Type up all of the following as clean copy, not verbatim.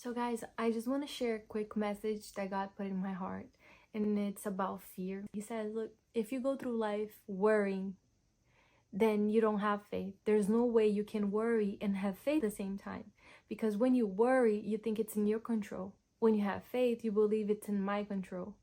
So guys, I just want to share a quick message that God put in my heart, and it's about fear. He says, look, if you go through life worrying, then you don't have faith. There's no way you can worry and have faith at the same time. Because when you worry, you think it's in your control. When you have faith, you believe it's in my control.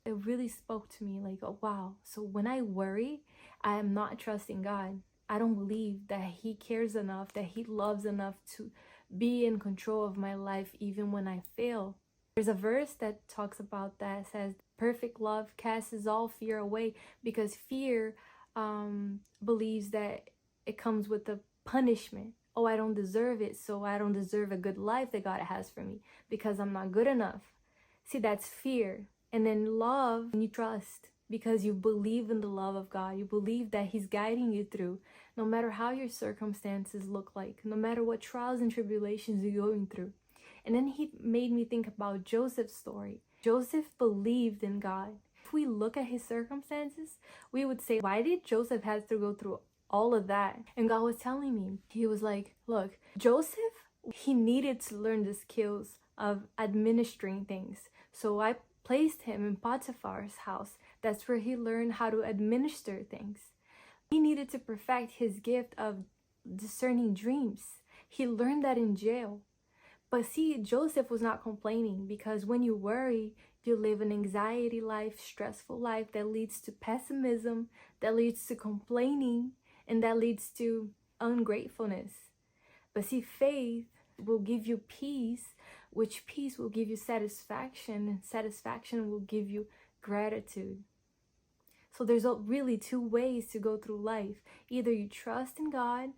It really spoke to me like, oh, wow. So when I worry, I am not trusting God. I don't believe that He cares enough, that He loves enough to be in control of my life even when I fail. There's a verse that talks about that. It says, perfect love casts all fear away, because fear believes that it comes with a punishment. Oh, I don't deserve it, so I don't deserve a good life that God has for me because I'm not good enough. See, that's fear. And then love, you trust because you believe in the love of God. You believe that He's guiding you through, no matter how your circumstances look like, no matter what trials and tribulations you're going through. And then He made me think about Joseph's story. Joseph believed in God. If we look at his circumstances, we would say, why did Joseph have to go through all of that? And God was telling me, He was like, look, Joseph, he needed to learn the skills of administering things. So I placed him in Potiphar's house. That's where he learned how to administer things. He needed to perfect his gift of discerning dreams. He learned that in jail. But see, Joseph was not complaining, because when you worry, you live an anxiety life, stressful life that leads to pessimism, that leads to complaining, and that leads to ungratefulness. But see, faith will give you peace, which peace will give you satisfaction, and satisfaction will give you gratitude. So there's really two ways to go through life. Either you trust in God,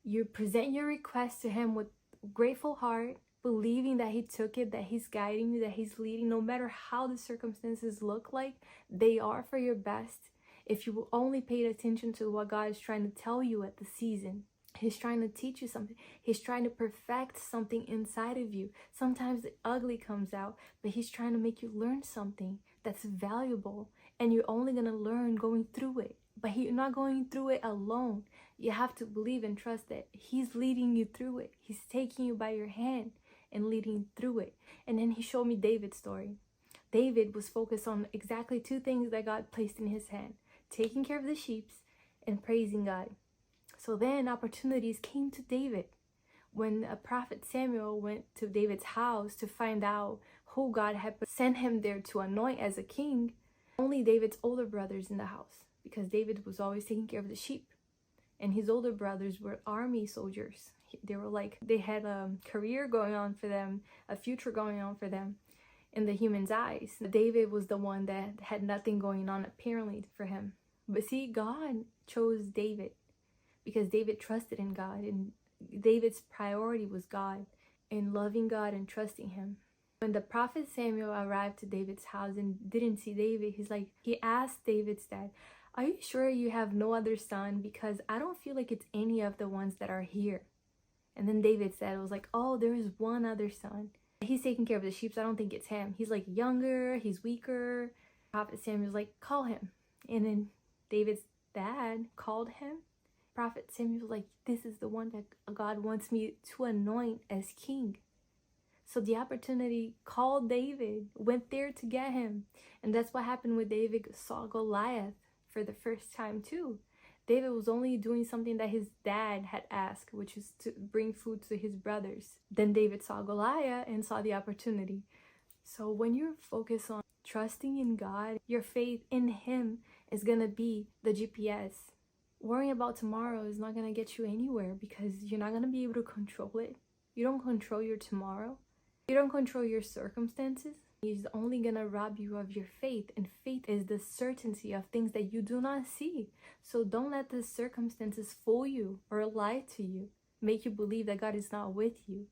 you present your request to Him with a grateful heart, believing that He took it, that He's guiding you, that He's leading, no matter how the circumstances look like, they are for your best. If you only paid attention to what God is trying to tell you at the season. He's trying to teach you something. He's trying to perfect something inside of you. Sometimes the ugly comes out, but He's trying to make you learn something that's valuable, and you're only going to learn going through it. But you're not going through it alone. You have to believe and trust that He's leading you through it. He's taking you by your hand and leading through it. And then He showed me David's story. David was focused on exactly two things that God placed in his hand: taking care of the sheep and praising God. So then opportunities came to David. When a prophet Samuel went to David's house to find out who God had sent him there to anoint as a king, only David's older brothers in the house, because David was always taking care of the sheep. And his older brothers were army soldiers. They had a career going on for them, a future going on for them in the human's eyes. David was the one that had nothing going on apparently for him. But see, God chose David because David trusted in God, and David's priority was God, and loving God and trusting Him. When the prophet Samuel arrived to David's house and didn't see David, he asked David's dad, are you sure you have no other son? Because I don't feel like it's any of the ones that are here. And then David said, it was like, oh, there is one other son. He's taking care of the sheep, so I don't think it's him. He's like younger, he's weaker. Prophet Samuel's like, call him. And then David's dad called him. Prophet Samuel was like, this is the one that God wants me to anoint as king. So the opportunity called David, went there to get him. And that's what happened when David saw Goliath for the first time too. David was only doing something that his dad had asked, which is to bring food to his brothers. Then David saw Goliath and saw the opportunity. So when you're focused on trusting in God, your faith in Him is going to be the GPS. Worrying about tomorrow is not going to get you anywhere, because you're not going to be able to control it. You don't control your tomorrow. You don't control your circumstances. He's only going to rob you of your faith. And faith is the certainty of things that you do not see. So don't let the circumstances fool you or lie to you, make you believe that God is not with you.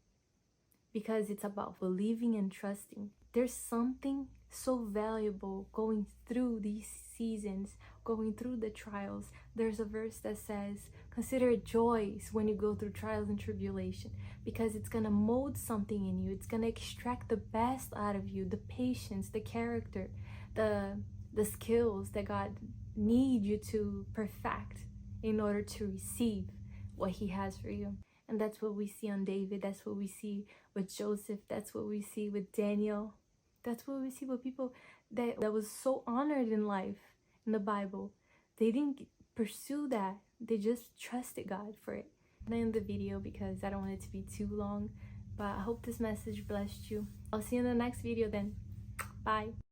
Because it's about believing and trusting. There's something so valuable going through these seasons, going through the trials. There's a verse that says, consider it joys when you go through trials and tribulation, because it's going to mold something in you. It's going to extract the best out of you, the patience, the character, the skills that God needs you to perfect in order to receive what He has for you. And that's what we see on David. That's what we see with Joseph. That's what we see with Daniel. That's what we see with people that was so honored in life in the Bible. They didn't pursue that. They just trusted God for it. I'm gonna end the video because I don't want it to be too long. But I hope this message blessed you. I'll see you in the next video then. Bye.